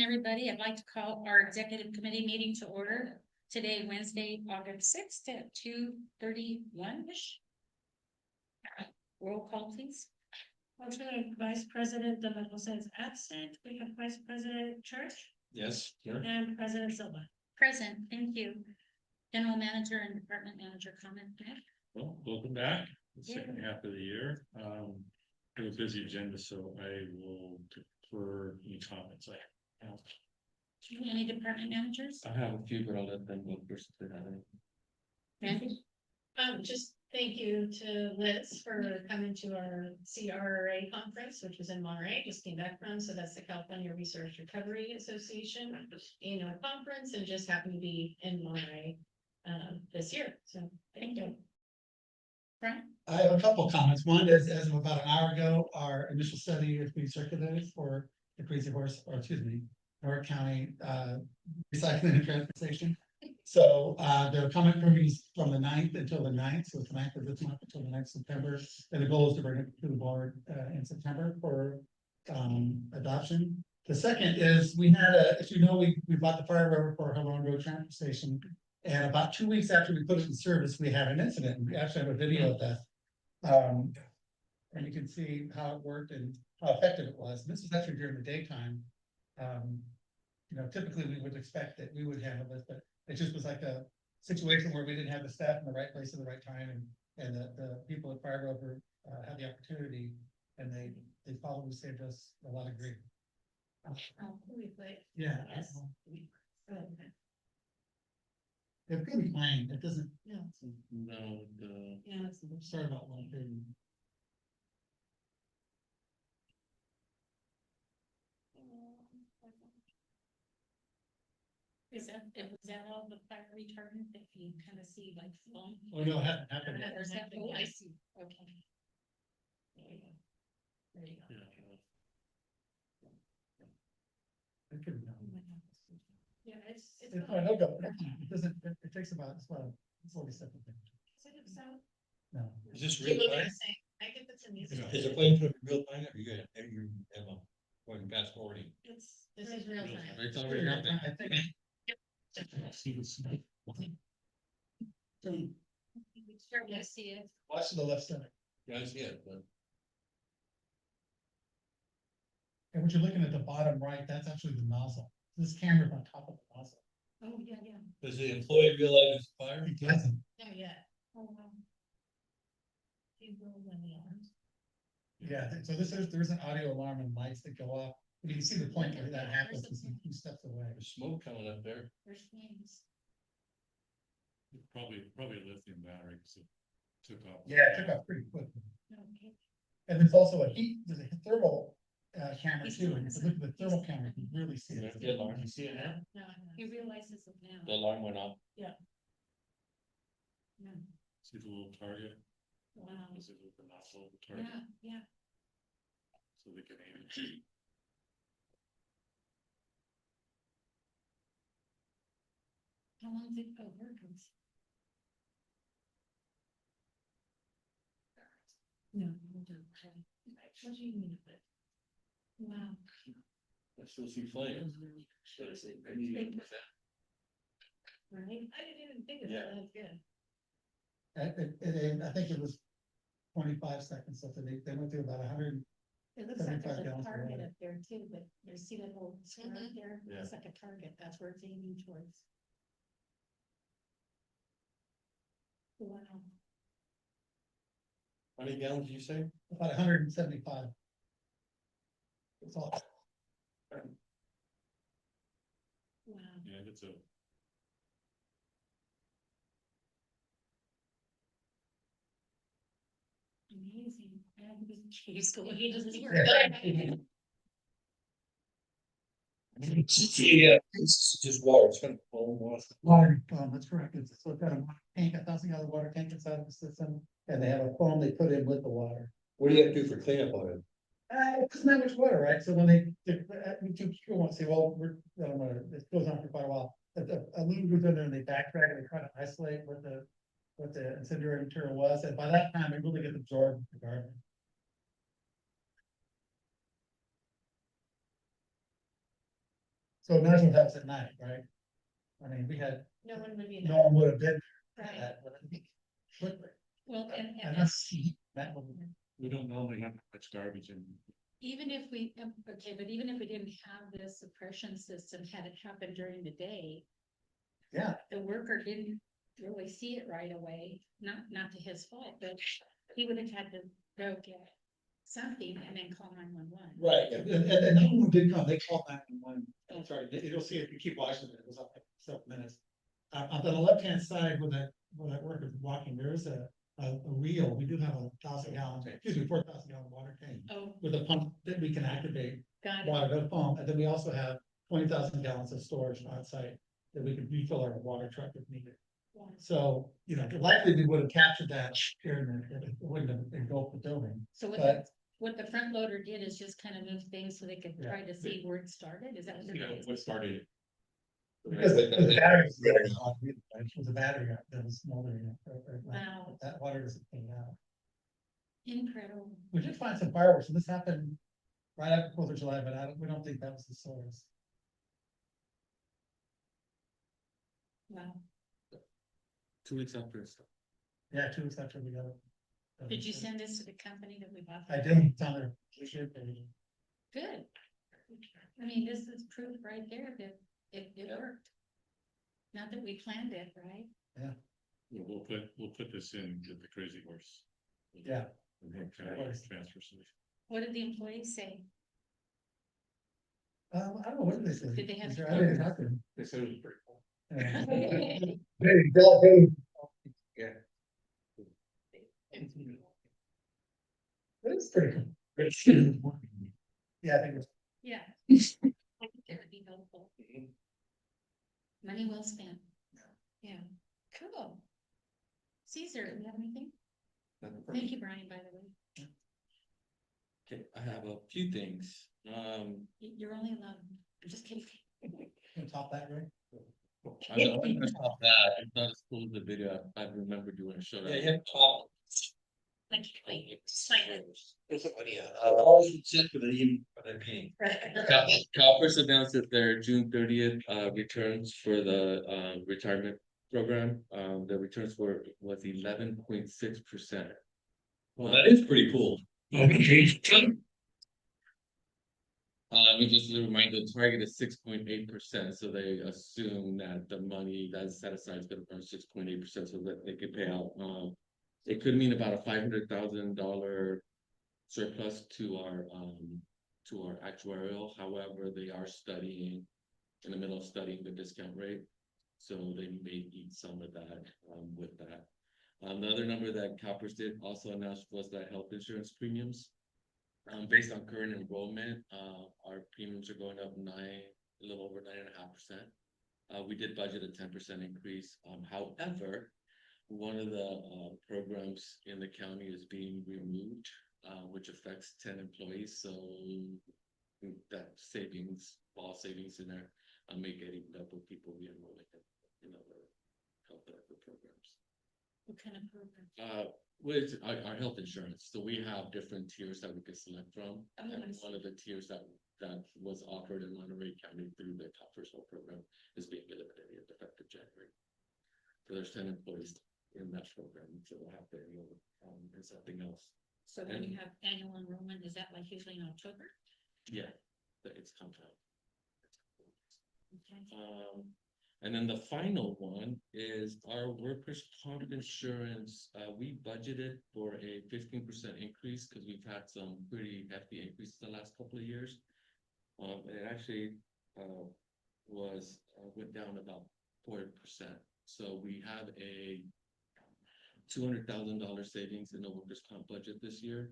everybody. I'd like to call our executive committee meeting to order today, Wednesday, August 6th at 2:31-ish. Roll call, please. Alternate Vice President De La Rosa is absent. We have Vice President Church Yes, sure. and President Silva. Present, thank you. General manager and department manager comment. Well, welcome back. The second half of the year. We have a busy agenda, so I will defer any comments I have. Any department managers? I have a few, but I'll let them go first. Randy? Just thank you to Liz for coming to our CRA conference, which was in Monterey, just came back from, so that's the California Research Recovery Association annual conference, and just happened to be in Monterey this year, so thank you. Brian? I have a couple of comments. One is, as of about an hour ago, our initial study is being circulated for the Crazy Horse, or excuse me, North County Recycling and Transfer Station. So the comment periods from the 9th until the 9th, so it's the 9th of this month until the 9th of September. And the goal is to bring it to the board in September for adoption. The second is we had as you know, we bought the fire river for Helen Road Transfer Station. And about 2 weeks after we put it in service, we had an incident. We actually have a video of that. And you can see how it worked and how effective it was. This was actually during the daytime. You know, typically we would expect that we would handle this, but it just was like a situation where we didn't have the staff in the right place at the right time, and the people at Fire Rover had the opportunity, and they probably saved us a lot of grief. Yeah. Yes. It's gonna be fine. It doesn't. No. No, Yeah. Sorry about one thing. Was that all the fire retardant that you kind of see like foam? Oh, no, it hasn't happened yet. Or is that, oh, I see, okay. There you go. There you go. It could be done. Yeah, it's. It's fine, no, go. It doesn't, it takes about, it's 47 things. No. Is this Keep real looking time? the same. I get the music. Is it playing for real time? Or you got, you have a, going fast forwarding? This is real time. It's already happening. I think. Sure, we'll see it. Watch to the left side. Yeah, I see it, but And what you're looking at the bottom right, that's actually the nozzle. This camera's on top of the nozzle. Oh, yeah, yeah. does the employee realize it's fire? It doesn't. Not yet. Oh, wow. You rolled on the arms. Yeah, so there's an audio alarm and lights that go off. And you can see the point where that happens, it's a few steps away. There's smoke coming up there. There's flames. Probably a lithium battery, because it took off. Yeah, it took off pretty quickly. Okay. And there's also there's a thermal camera too, and if you look at the thermal camera, you can really see it. The alarm, you see it now? No, He realizes it now. The alarm went off. no. See the little target? Wow. Is it with the nozzle, the target, Yeah, yeah. so they can aim it. How long did it go? No, hold on. What do you mean of it? Wow. I still see flames. Should I say? Right? I didn't even think of Yeah. that. That's good. I think it was 25 seconds, so they went through about 100. It looks like there's 75 a gallons of target water. up there too, but you see that little square up there? Yeah. It's like a target. That's where it's aiming towards. Wow. How many gallons did you say? About 175. It's all. Wow. Yeah, it's a. Amazing. He's going, he doesn't hear. Yeah, it's just water, it's gonna flow water. Water foam, that's correct. So it's got a tank, 1,000-gallon water tank inside of the system, and they have a foam they put in with the water. What do you have to do for cleanup on it? It doesn't have much water, right? So when people won't say, well, this goes on for quite a while. A little goes in there and they backtrack and they try to isolate what the incendiary material was, and by that time it really gets absorbed in the garden. So imagine if that was at night, right? I mean, we had, No one would be no there. one would have been Right. that, would it be? Quickly. Well, And and that's, that would, We don't normally have much garbage in. even if we, okay, but even if we didn't have this suppression system, had it happened during the day, yeah, the worker didn't really see it right away, not to his fault, but he would have had to go get something and then call 911. right, and no one did come, they called 911. I'm sorry, you'll see if you keep watching it, it was up like 7 minutes. On the left-hand side where that worker is walking, there is a wheel, we do have 1,000 gallon, 4,000 gallon water tank. Oh, With a pump that we can activate got it. water to pump, and then we also have 20,000 gallons of storage on site that we can refill our water truck if needed. So, likely we would have captured that here and it wouldn't have engulfed the building. So But- what the front loader did is just kind of move things so they could Yeah. try to see where it started, is that what they're Yeah, doing? what started it? Because the battery was very hot, it was a battery that was smoldering. Wow. That water doesn't clean out. Incredible. We did find some fireworks, and this happened right after 4th of July, but we don't think that was the source. Wow. 2 weeks after it's. Yeah, 2 weeks after we got it. Did you send this to the company that we bought? I did, it's on their YouTube page. Good. I mean, this is proof right there that it worked. Not that we planned it, right? We'll put this in with the Crazy Horse. Yeah. And then Of course. transfer solution. What did the employees say? I don't know, what did they say? Did they have- I didn't have to. They said it was pretty cool. Yeah. It's pretty cool. Yeah, I think it's. Yeah. I think that would be helpful. Money well spent. Yeah, cool. Caesar, do you have anything? Thank you, Brian, by the way. Okay, I have a few things. You're only allowed, I'm just kidding. Can top that, right? I'm gonna stop that. It's not as cool as the video. I remember doing a show. Yeah, you have to talk. Thank you. Sign There's somebody, all you said for the evening, for the meeting. it. CalPERS announced that their June 30th returns for the retirement program. The returns was 11.6%. Well, that is pretty cool. Just as a reminder, the target is 6.8%, so they assume that the money that's set aside is gonna earn 6.8% so that they can pay out. It could mean about a $500,000 surplus to our actuarial. However, they are studying, in the middle of studying the discount rate. So they may eat some of that with that. The other number that CalPERS did also announce was the health insurance premiums. Based on current enrollment, our premiums are going up a little over 9.5%. We did budget a 10% increase. However, one of the programs in the county is being removed, which affects 10 employees. So that savings, all savings in there, may get eaten up with people we enroll in other health benefit programs. What kind of program? With our health insurance, so we have different tiers that we could select from. Oh, And I see. one of the tiers that was offered in Monterey County through the CalPERS program is being eliminated effective January. So there's 10 employees in that program, so we'll have to enroll in something else. So when you have annual enrollment, is that like usually in October? Yeah, that it's compound. Okay. And then the final one is our workers' comp insurance. We budgeted for a 15% increase because we've had some pretty hefty increases the last couple of years. It actually went down about 40%. So we have a $200,000 savings in the workers' comp budget this year.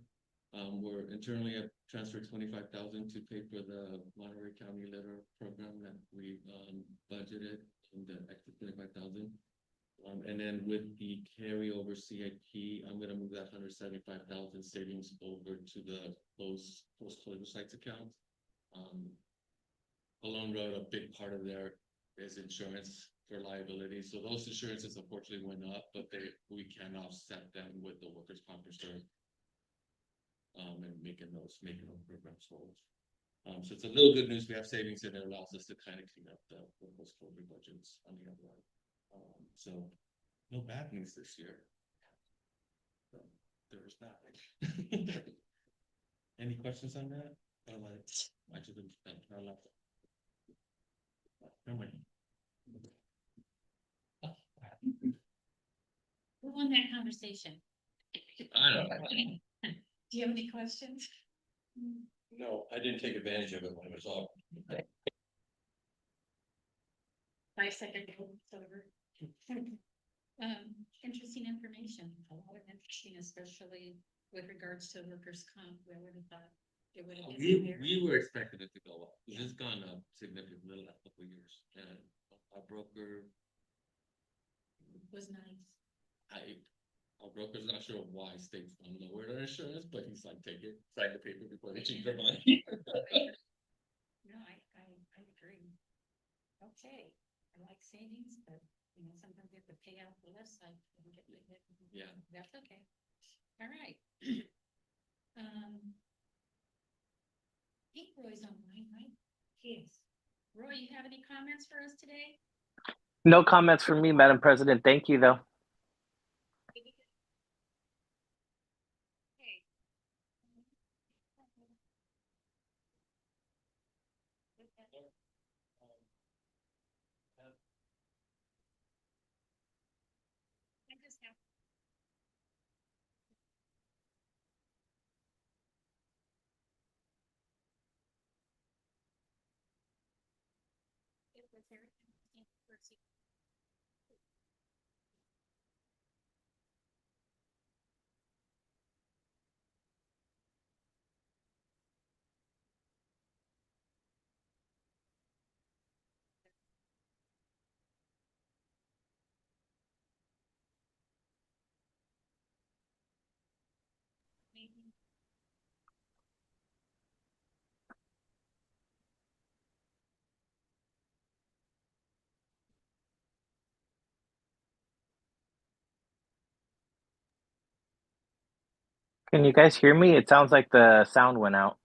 We're internally have transferred 25,000 to pay for the Monterey County Litter program that we budgeted in the extra 25,000. And then with the carryover CIP, I'm gonna move that 175,000 savings over to the post-closure sites account. Alone Road, a big part of there is insurance for liability. So those insurances unfortunately went up, but we can offset them with the workers' comp reserve. And making those programs whole. So it's a little good news. We have savings and it allows us to kind of clean up the post-COVID budgets on the other one. So no bad news this year. So, there is not. Any questions on that? Or like, I just I'll let- No, wait. Who won that conversation? I don't know. Do you have any questions? No, I didn't take advantage of it when it was off. 5 second vote, it's over. Interesting information, a lot of interesting, especially with regards to workers' comp, we would have thought it would have been higher. We were expecting it to go up. It's gone up significantly the last couple of years. And our broker, Was nice. our broker's not sure why states don't lower their insurance, but he's like, take it, sign the paper before they change their mind. No, I agree. Okay, I like savings, but you know, sometimes you have to pay out the left side. And get the hit. Yeah. That's okay. All right. I think Roy's online, right? Yes. Roy, you have any comments for us today? No comments from me, Madam President. Thank you, though. Okay. I just have. It was very interesting for maybe. Can you guys hear me? It sounds like the sound went out.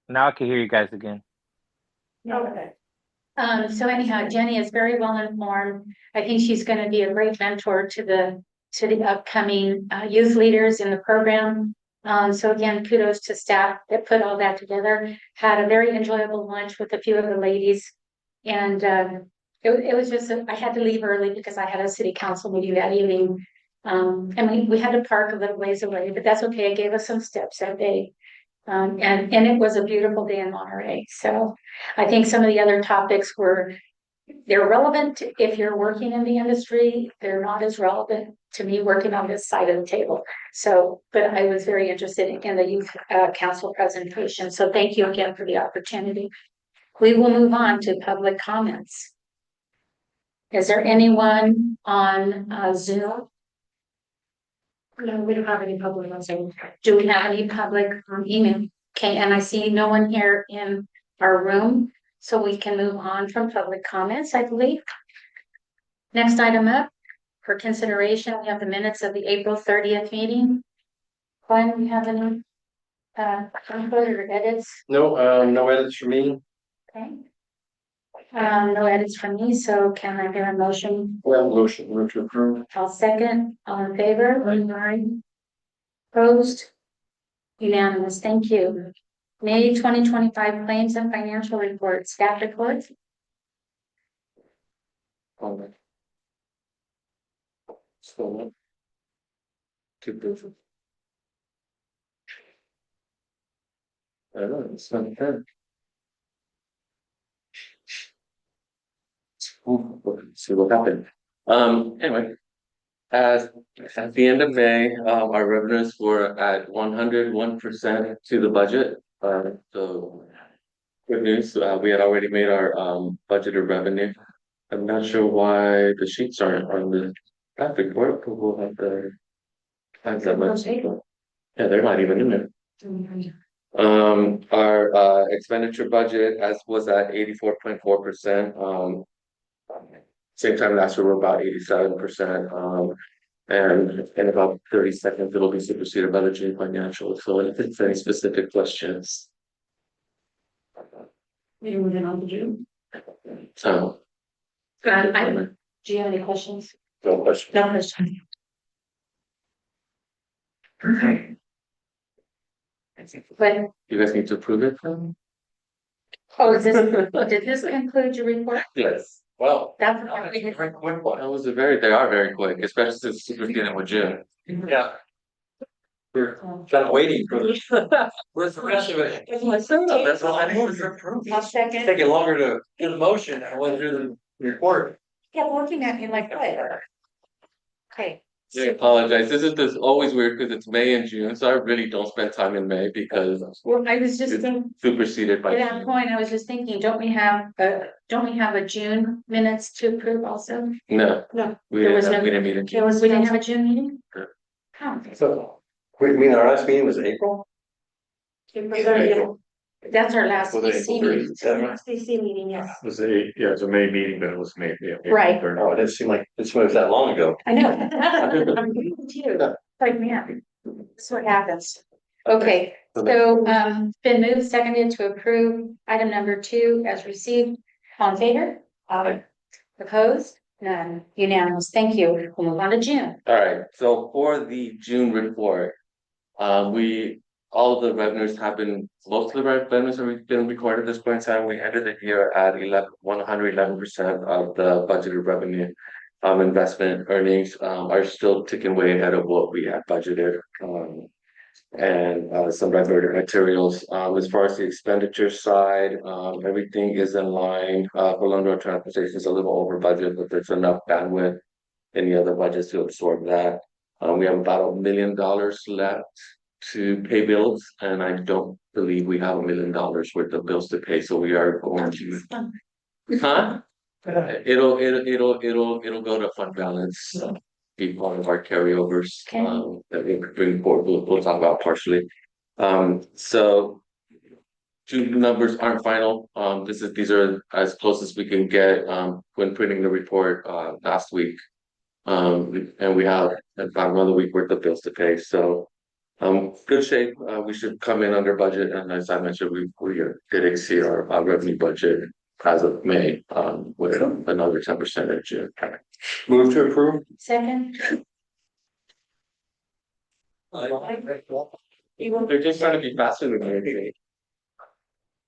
Now I can hear you guys again. Okay. So anyhow, Jenny is very well informed. I think she's going to be a great mentor to the upcoming youth leaders in the program. So again, kudos to staff that put all that together. Had a very enjoyable lunch with a few of the ladies. And it was just, I had to leave early because I had a city council meeting that evening. And we had to park a little ways away, but that's okay. It gave us some steps that day. And it was a beautiful day in Monterey. So I think some of the other topics they're relevant if you're working in the industry. They're not as relevant to me working on this side of the table. So, but I was very interested in the youth council presentation. So thank you again for the opportunity. We will move on to public comments. Is there anyone on Zoom? No, we don't have any public on Zoom. Do we have any public email? Okay, and I see no one here in our room, so we can move on from public comments, I believe. Next item up for consideration, we have the minutes of the April 30th meeting. Glenn, you have any input or edits? No, no edits for me. Okay. No edits from me, so can I hear a motion? Well, motion to approve. I'll second. All in favor? Aye. Opposed? Unanimous. Thank you. May 2025 claims and financial reports, staff reports. So. To approve. I don't know, it's not fair. See what happened. Anyway. At the end of May, our revenues were at 101% to the budget. So good news, we had already made our budgeted revenue. I'm not sure why the sheets aren't on the traffic report, but we'll have to. Have that much. Yeah, they're not even in there. Our expenditure budget was at 84.4%. Same time last year, we're about 87%. And in about 30 seconds, it'll be superseded by the June financial. So if it's any specific questions. Maybe moving on to June. So. Do you have any questions? No question. No question. Okay. But, You guys need to approve it? oh, did this conclude your report? Yes. Well. That's. That was they are very quick, especially since it's superseded with June. Yeah. We're kind of waiting for this. Where's the rest of it? That's all I need. I'll second. It's taking longer to do the motion than it was to do the report. Yeah, looking at me like, what? Okay. I apologize. This is always weird because it's May and June, so I really don't spend time in May because Well, I was just it's thinking, superseded by at that June. point, I was just thinking, don't we have a June minutes to approve also? No. No. We There was didn't, no- we didn't meet in June. We didn't have a June meeting? Correct. Oh. So, we mean our last meeting was April? That's our last Was it CC April meeting. 30th? CC meeting, yes. It was it's a May meeting, but it was May. Yeah, Right. Oh, it didn't seem like it was that long ago. I know. I'm too. Like, man, that's what happens. Okay, so, been moved, seconded to approve item number 2 as received. All in favor? Aye. Opposed? None. Unanimous. Thank you. We'll move on to June. All right, so for the June report, all of the revenues have been, most of the revenues have been recorded at this point in time. We ended the year at 111% of the budgeted revenue. Investment earnings are still ticking way ahead of what we had budgeted. And some diverted materials. As far as the expenditure side, everything is in line. For Lone Transportation is a little over budget, but there's enough bandwidth in the other budgets to absorb that. We have about $1 million left to pay bills, and I don't believe we have $1 million worth of bills to pay, so we are going to. Huh? It'll go to fund balance, be part of our carryovers, Okay. that we bring forward, we'll talk about partially. So. June numbers aren't final, these are as close as we can get, when printing the report, last week. And we have about another week worth of bills to pay, so. Good shape, we should come in under budget, and as I mentioned, we did exceed our revenue budget as of May, with another 10% in June. Move to approve? Second. They're just trying to be faster than me.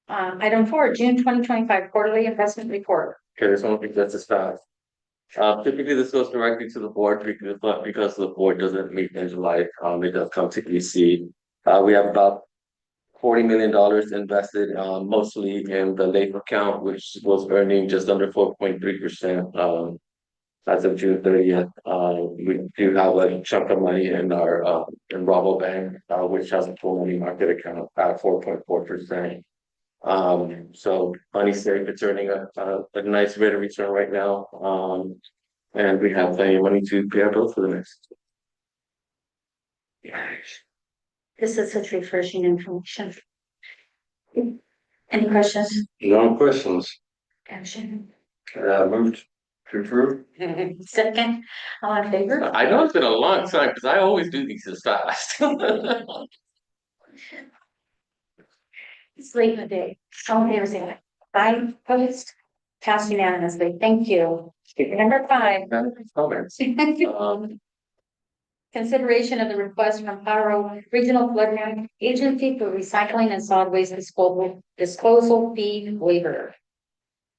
Item 4, June 2025 quarterly investment report. Okay, this one will be just as fast. Typically this goes directly to the board because the board doesn't meet in July, it does come to EC. We have about $40 million invested, mostly in the labor account, which was earning just under 4.3%. As of June 30th, we do have a chunk of money in our in Rabobank, which has a full money market account at 4.4%. So money safe, it's earning a nice rate of return right now. And we have plenty of money to pay our bills for the next. This is such refreshing information. Any questions? No questions. Action. Moved to approve? Second, all in favor? I know it's been a long time because I always do these as fast. It's late in the day. All in favor, say aye. Aye, opposed, passed unanimously. Thank you. Number 5. Comments. Consideration of the request from Paro Regional Flood Agency for recycling and solid waste disposal fee waiver.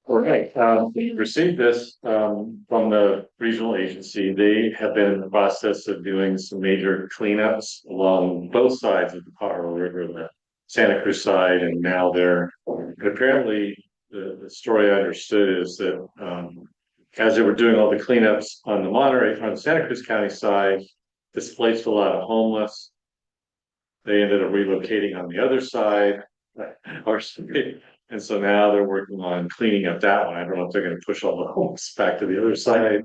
All right, we received this from the regional agency. They have been in the process of doing some major cleanups along both sides of the Colorado River, the Santa Cruz side, and now they're apparently the story I understood is that as they were doing all the cleanups on the Monterey, on the Santa Cruz County side, displaced a lot of homeless. They ended up relocating on the other side, and so now they're working on cleaning up that one. I don't know if they're going to push all the homeless back to the other side.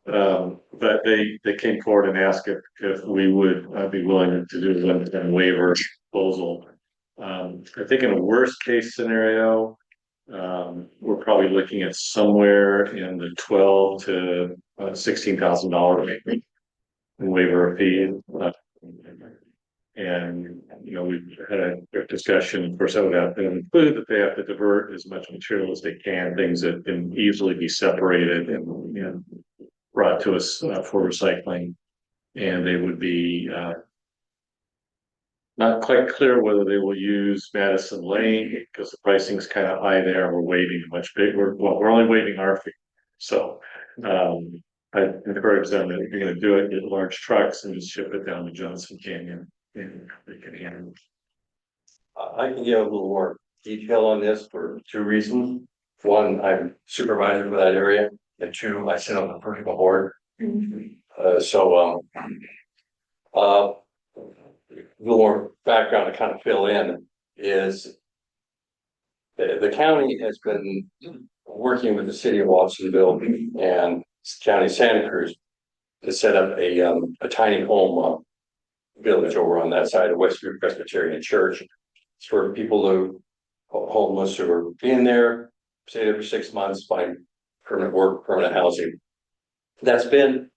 But they came forward and asked if we would be willing to do a waiver proposal. I think in a worst case scenario, we're probably looking at somewhere in the $12,000 to $16,000 range. waiver of fee. And, we've had a discussion, of course, that would have to include that they have to divert as much material as they can, things that can easily be separated and, brought to us for recycling. And they would be, not quite clear whether they will use Madison Lane, because the pricing is kind of high there, we're waiving a much bigger, we're only waiving our fee. So, I encourage them that if you're gonna do it, get large trucks and just ship it down to Johnson Canyon. And they can handle it. I can give a little more detail on this for two reasons. One, I'm supervisor for that area, and two, I sit on the personal board. A little more background to kind of fill in is the county has been working with the city of Watsonville and County of Santa Cruz to set up a tiny home village over on that side of Westview Presbyterian Church. It's for people who homeless who are being there, stay there for 6 months, find permanent work, permanent housing. That's been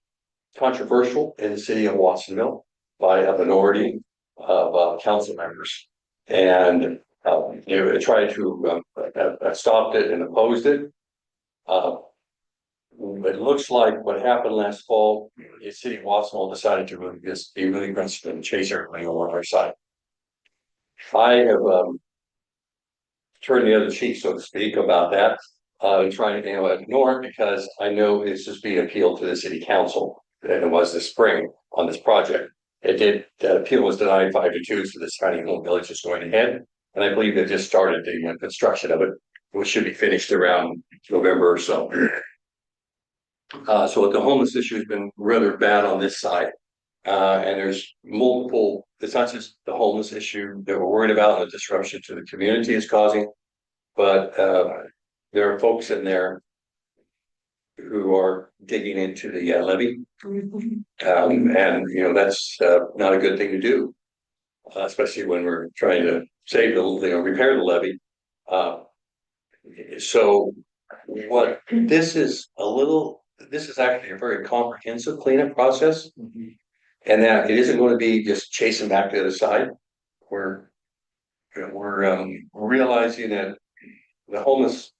controversial in the city of Watsonville by a minority of council members, and tried to stopped it and opposed it. It looks like what happened last fall, the city of Watsonville decided to really just be really aggressive and chase everybody over on our side. I have turned the other cheek, so to speak, about that, and trying to ignore it because I know it's just being appealed to the city council, and it was this spring on this project. The appeal was denied 5-2, so this tiny home village is going ahead, and I believe they just started the construction of it, which should be finished around November or so. So the homeless issue has been rather bad on this side. And there's multiple, it's not just the homeless issue that we're worried about, the disruption to the community is causing, but there are folks in there who are digging into the levee. And that's not a good thing to do, especially when we're trying to save repair the levee. So what this is actually a very comprehensive cleanup process. And that it isn't going to be just chasing back to the other side. We're realizing that the homeless,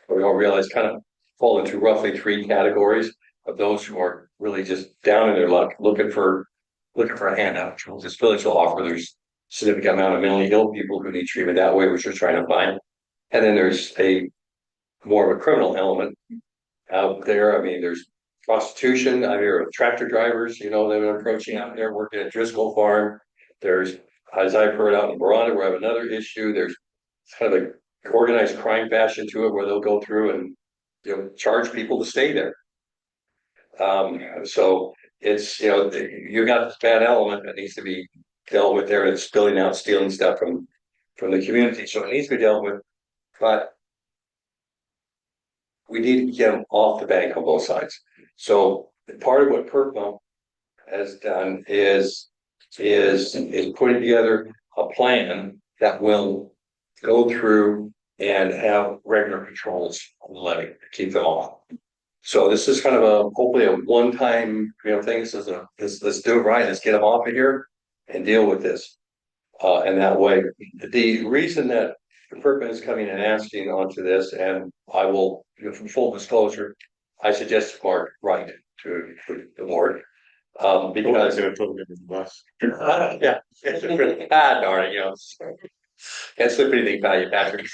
we all realize, kind of fall into roughly 3 categories of those who are really just down in their luck, looking for a handout. This village will offer. There's a significant amount of mentally ill people who need treatment that way, which we're trying to find. And then there's more of a criminal element out there. I mean, there's prostitution. I hear of tractor drivers, they've been approaching out there working at Driscoll Farm. There's, as I've heard out in Verona, we have another issue. There's kind of an organized crime fashion to it where they'll go through and charge people to stay there. So it's you got this bad element that needs to be dealt with there. It's spilling out, stealing stuff from the community. So it needs to be dealt with, but we need to get them off the bank on both sides. So part of what PERPA has done is putting together a plan that will go through and have regular patrols on the levee to keep them off. So this is kind of hopefully a one-time thing. Let's do it right. Let's get them off of here and deal with this. And that way, the reason that PERPA is coming and asking onto this, and I will, from full disclosure, I suggest Mark write to the board. Because yeah, it's really bad, darn it, can't slip anything by you, Patrick.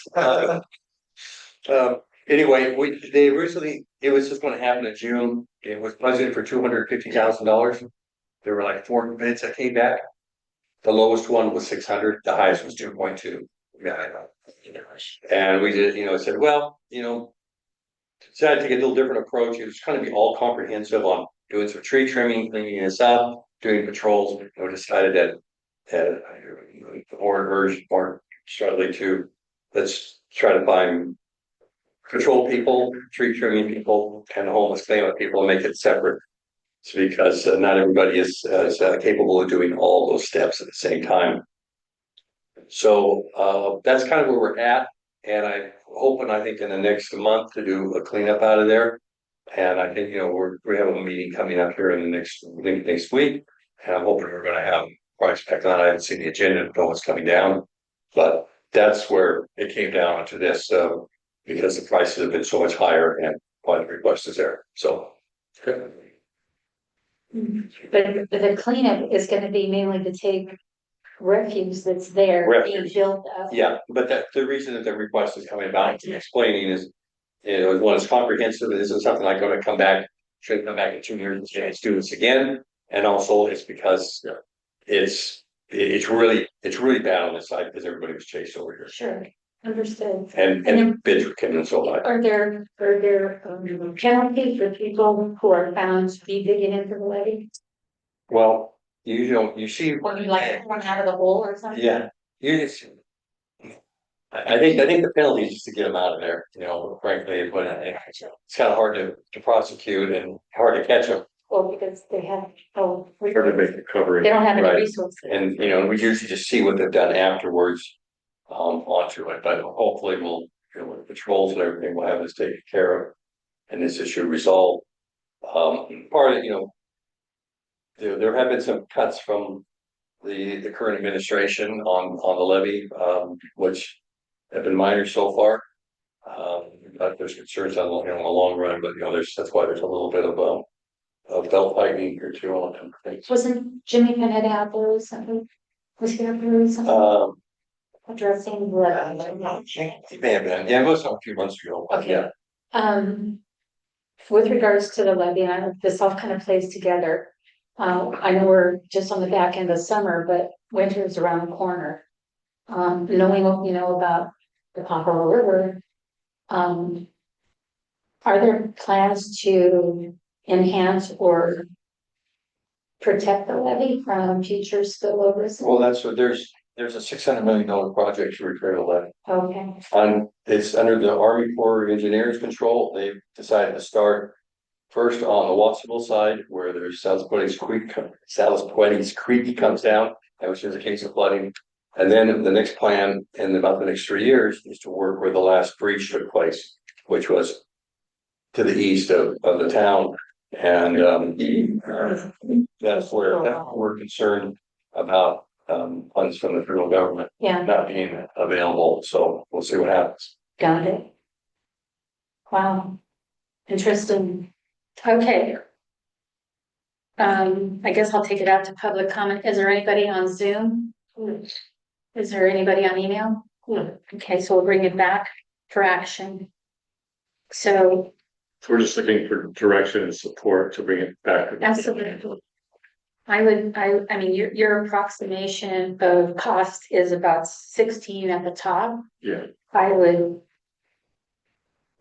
Anyway, they originally, it was just going to happen in June. It was budgeted for $250,000. There were like 4 bids that came back. The lowest one was 600. The highest was 2.2. Yeah, and we did, said, well, decided to take a little different approach. It was kind of be all comprehensive on doing some tree trimming, cleaning this up, doing patrols. We decided that the board urged Mark Strutley to let's try to find patrol people, tree trimming people, and homeless cleanup people, and make it separate. It's because not everybody is capable of doing all those steps at the same time. So that's kind of where we're at, and I'm hoping, I think, in the next month to do a cleanup out of there. And I think, we have a meeting coming up here in the next week. And I'm hoping we're gonna have price back on. I haven't seen the agenda, don't know what's coming down. But that's where it came down to this, because the prices have been so much higher and why the request is there, so. But the cleanup is gonna be mainly to take refuse that's there being Refuse. built up. Yeah, but the reason that the request is coming back to explaining is, one, it's comprehensive, it isn't something like gonna come back, shouldn't come back in 2 years and do this again. And also it's because it's really bad on this side because everybody was chased over here. Sure, understood. And bids were coming in so high. Are there penalties for people who are found to be digging into the levee? Well, you see. When you like run out of the hole or something? Yeah, you just. I think the penalty is just to get them out of there, frankly, but it's kind of hard to prosecute and hard to catch them. Well, because they have, Hard to make recovery. they don't have any Right. resources. And, we usually just see what they've done afterwards, onto it, but hopefully we'll, with patrols and everything, we'll have this taken care of. And this issue resolved. Part of, there have been some cuts from the current administration on the levy, which have been minor so far. But there's concerns on, the long run, but, that's why there's a little bit of belt tightening here too on some things. Wasn't Jimmy Panetta out there or something? Was he out there or something? Addressing the. He may have been, yeah, it was a few months ago, Okay. yeah. With regards to the levy, this all kind of plays together. I know we're just on the back end of summer, but winter is around the corner. Knowing what you know about the Pajaro River, are there plans to enhance or protect the levee from future spillovers? Well, that's what, there's a $600 million project to repair the levee. Okay, It's under the Army Corps of Engineers control. They've decided to start first on the Watsonville side where there's South Putty's Creek comes down, which is a case of flooding. And then the next plan in about the next 3 years is to work where the last breach took place, which was to the east of the town. And that's where we're concerned about funds from the federal government yeah, not being available. So we'll see what happens. got it. Wow, interesting. Okay. I guess I'll take it out to public comment. Is there anybody on Zoom? Is there anybody on email? Okay, so we'll bring it back for action. So, We're just looking for direction and support to bring it back. absolutely. I mean, your approximation of cost is about 16 at the top. Yeah, I would,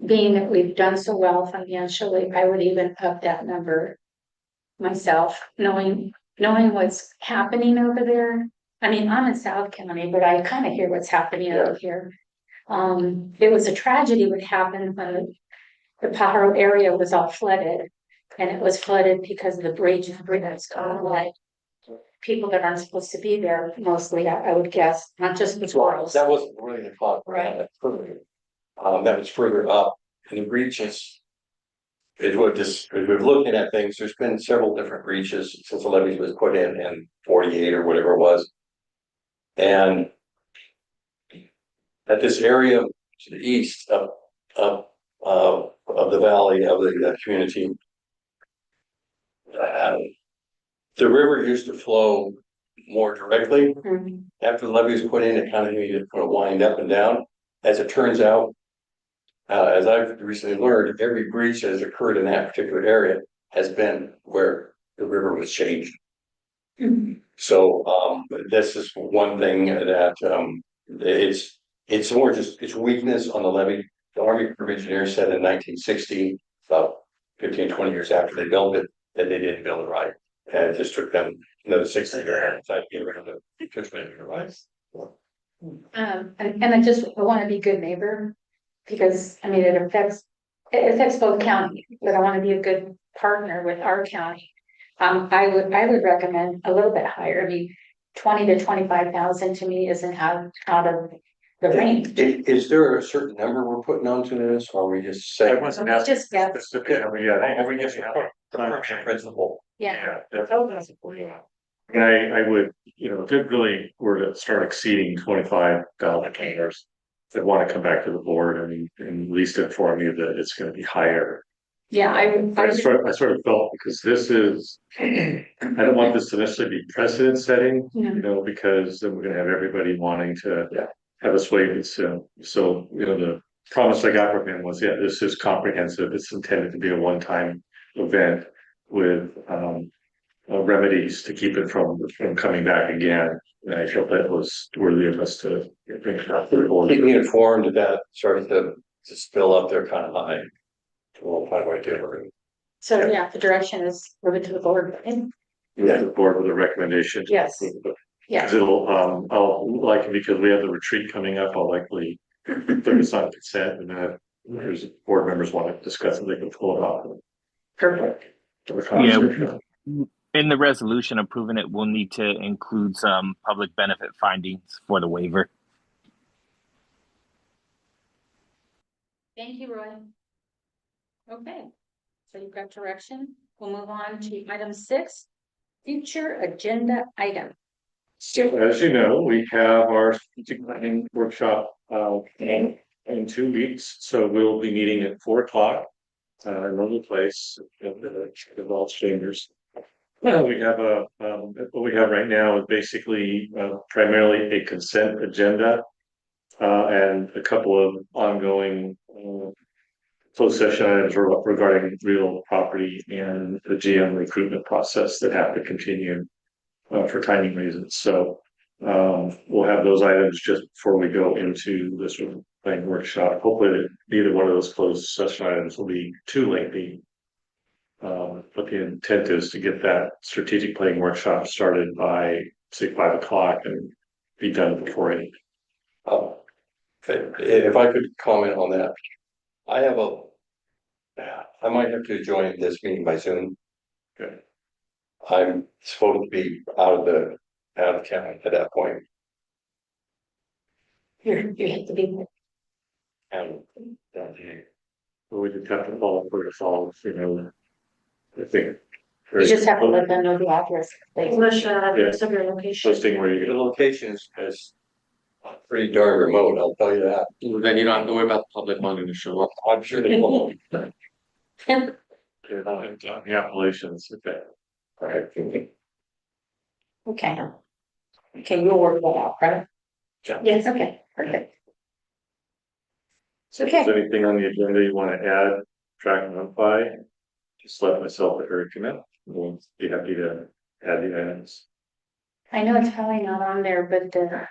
being that we've done so well financially, I would even up that number myself, knowing what's happening over there. I mean, I'm in South County, but I kind of hear what's happening over here. It was a tragedy what happened when the Pajaro area was all flooded. And it was flooded because of the bridge was gone, like people that aren't supposed to be there mostly, I would guess, not just the tourists. That wasn't really the plot. Right. That was further up and the breaches. It would just, if we're looking at things, there's been several different breaches since the levee was put in 48 or whatever it was. And at this area to the east of the valley of the community, the river used to flow more directly. Mhm. After the levee was put in, it kind of needed to kind of wind up and down. As it turns out, as I've recently learned, every breach that has occurred in that particular area has been where the river was changed. Mhm. So, this is one thing that, it's more just, it's weakness on the levee. The Army Corps of Engineers said in 1960, about 15, 20 years after they built it, that they didn't build it right. And it just took them another 60 years to get rid of it. Just made it right. And I want to be a good neighbor, because, I mean, it affects both counties, but I want to be a good partner with our county. I would recommend a little bit higher. I mean, 20 to 25,000 to me isn't out of the rain. Is there a certain number we're putting onto this, or are we just I saying? wasn't Let's asking just guess. specific, I would just. Principle. Yeah, Yeah. And I would, if it really were to start exceeding $25, I'd want to come back to the board and at least inform you that it's gonna be higher. yeah, I sort of felt, because this is, I don't want this to necessarily be precedent setting, No. because then we're gonna have everybody wanting to have us wait and so, the promise I got from him was, this is comprehensive, it's intended to be a one-time event with, remedies to keep it from coming back again. And I felt that was worthy of us to bring it up to the board. Keep me informed that starting to spill up there kind of high. We'll find a way to do it. So, yeah, the direction is move it to the board. And Yeah, the board with a recommendation. Yes. yeah, Cause I'll like, because we have the retreat coming up, I'll likely put this on consent, and then if there's board members want to discuss it, they can pull it off. perfect. Yeah. In the resolution approving it, we'll need to include some public benefit findings for the waiver. Thank you, Roy. Okay, so you've got direction. We'll move on to item 6, future agenda item. So as you know, we have our strategic planning workshop in 2 weeks, so we'll be meeting at 4:00. Normal place at the Vault Chambers. We have what we have right now is basically primarily a consent agenda and a couple of ongoing closed session items regarding real property and the GM recruitment process that have to continue for timing reasons. So we'll have those items just before we go into this planning workshop. Hopefully neither one of those closed session items will be too lengthy. But the intent is to get that strategic planning workshop started by say 5 o'clock and be done before 8. If I could comment on that, I might have to join this meeting by Zoom. Okay. I'm supposed to be out of county at that point. You have to be. And But we just have to follow protocols, I think. You just have to let them know the address. Yes. Of your location. Posting where you the get location is pretty darn remote, I'll tell you that. Then you don't have to worry about the public wanting to show up. I'm sure they won't. the Appalachians, okay. All right. Okay. Okay, you'll work that out, right? Yeah. Yes, okay, perfect. So if Okay. there's anything on the agenda you want to add, track and notify, just let myself or Eric know. We'll be happy to add the items. I know it's probably not on there, but the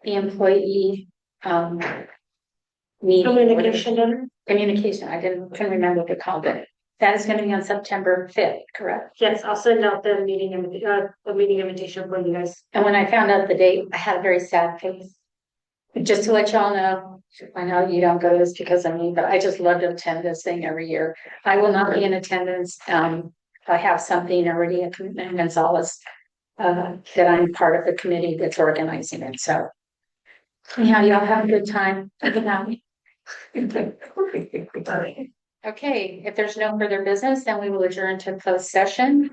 employee, meeting. Communication, I couldn't remember what they called it. That is gonna be on September 5th, correct? Yes, I'll send out the meeting invitation for you guys. And when I found out the date, I had a very sad face. Just to let y'all know, I know you don't go to this because of me, but I just love to attend this thing every year. I will not be in attendance. I have something already in Gonzales, that I'm part of the committee that's organizing it, so. Anyhow, y'all have a good time. Okay, if there's no further business, then we will adjourn to closed session.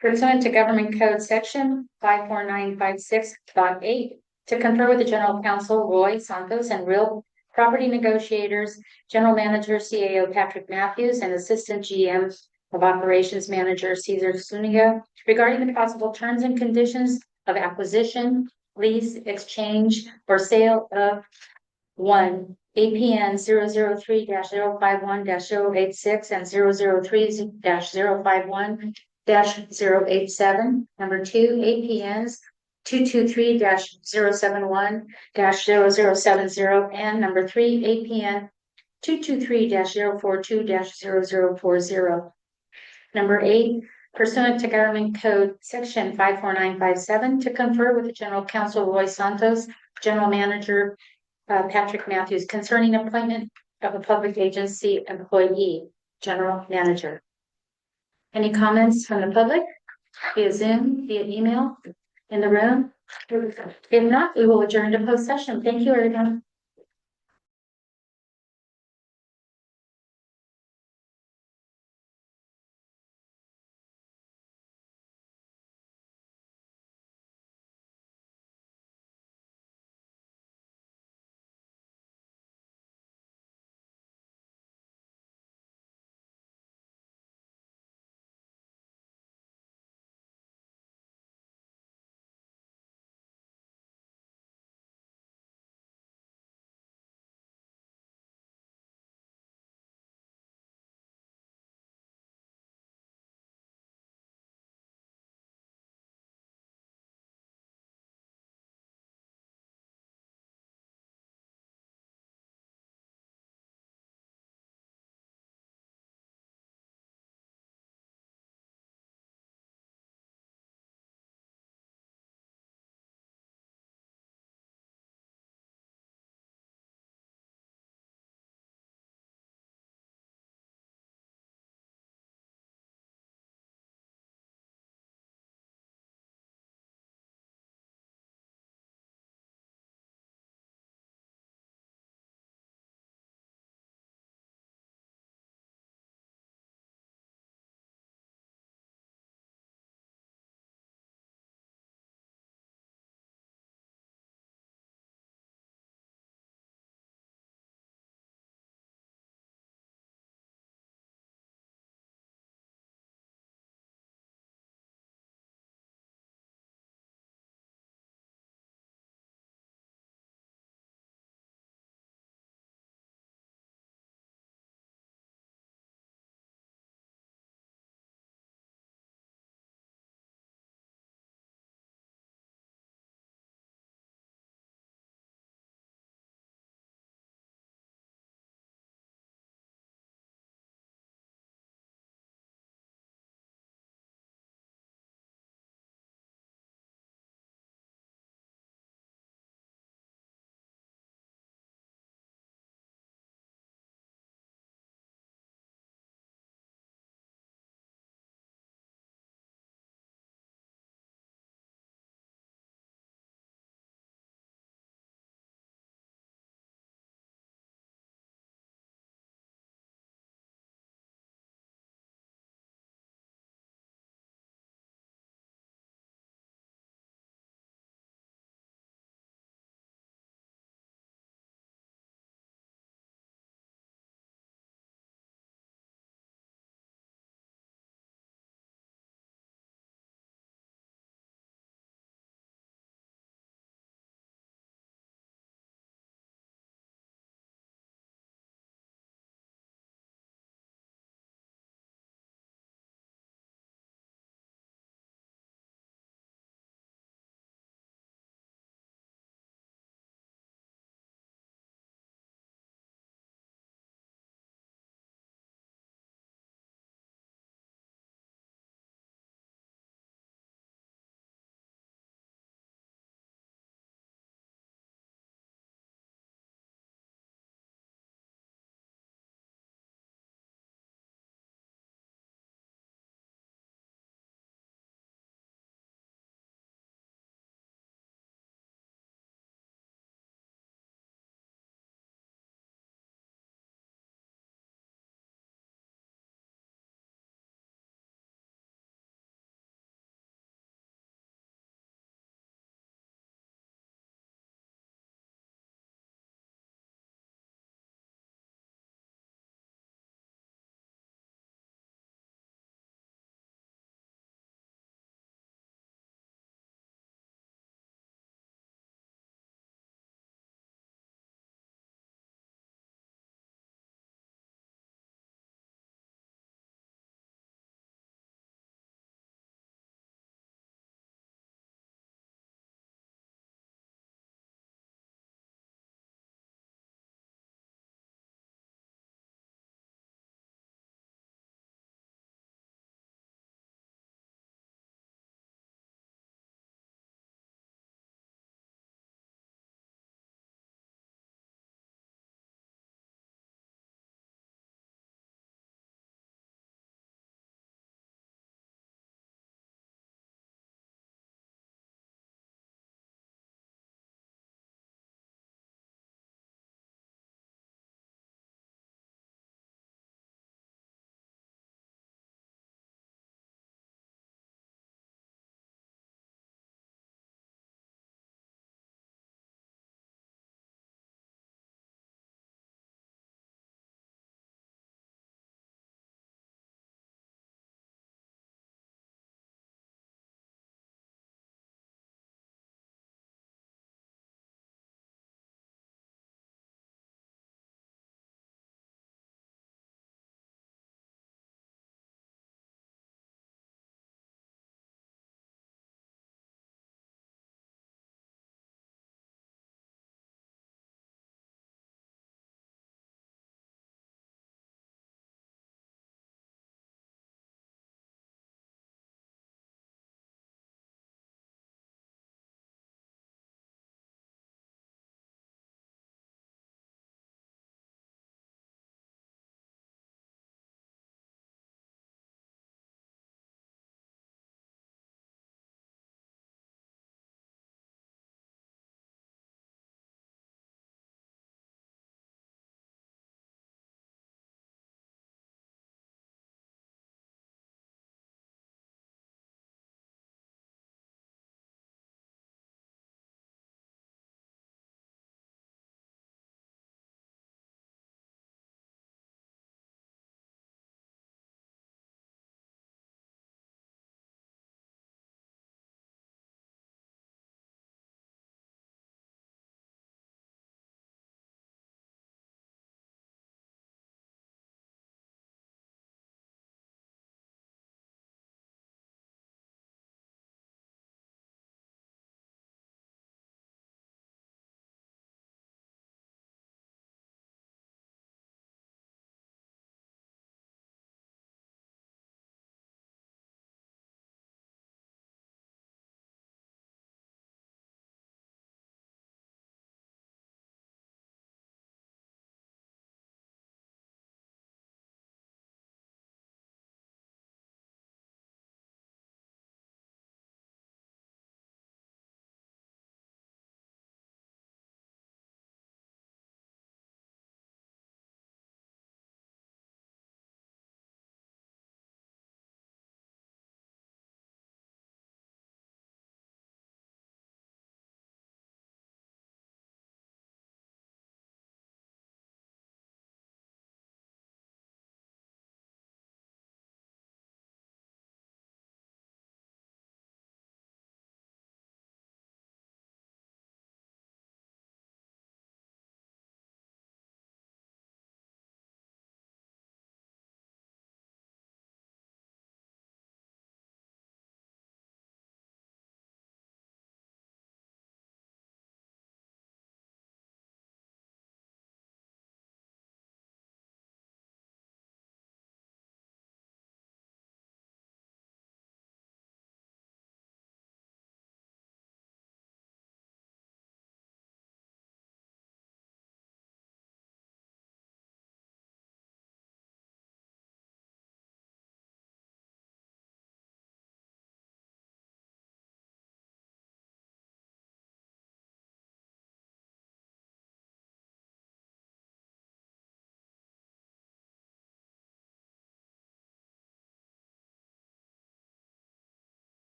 Pursuant to Government Code Section 54956.8, to confer with the General Counsel Roy Santos and Real Property Negotiators, General Manager CAO Patrick Matthews, and Assistant GM of Operations Manager Cesar Zuniga regarding the possible terms and conditions of acquisition, lease, exchange, or sale of 1. APN 003-051-086 and 003-051-087. Number 2, APNs 223-071-0070, and number 3, APN 223-042-0040. Number 8, pursuant to Government Code Section 54957, to confer with the General Counsel Roy Santos, General Manager Patrick Matthews, concerning appointment of a public agency employee, General Manager. Any comments from the public via Zoom, via email, in the room? If not, we will adjourn to post session. Thank you, everyone.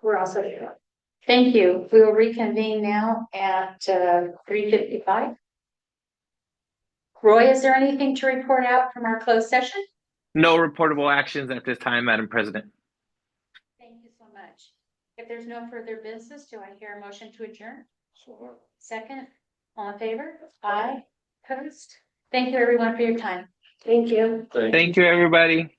we're also here. Thank you. We will reconvene now at 3:55. Roy, is there anything to report out from our closed session? No reportable actions at this time, Madam President. Thank you so much. If there's no further business, do I hear a motion to adjourn? Second, all in favor? Aye. Opposed? Thank you, everyone, for your time. Thank you. Thank you, everybody.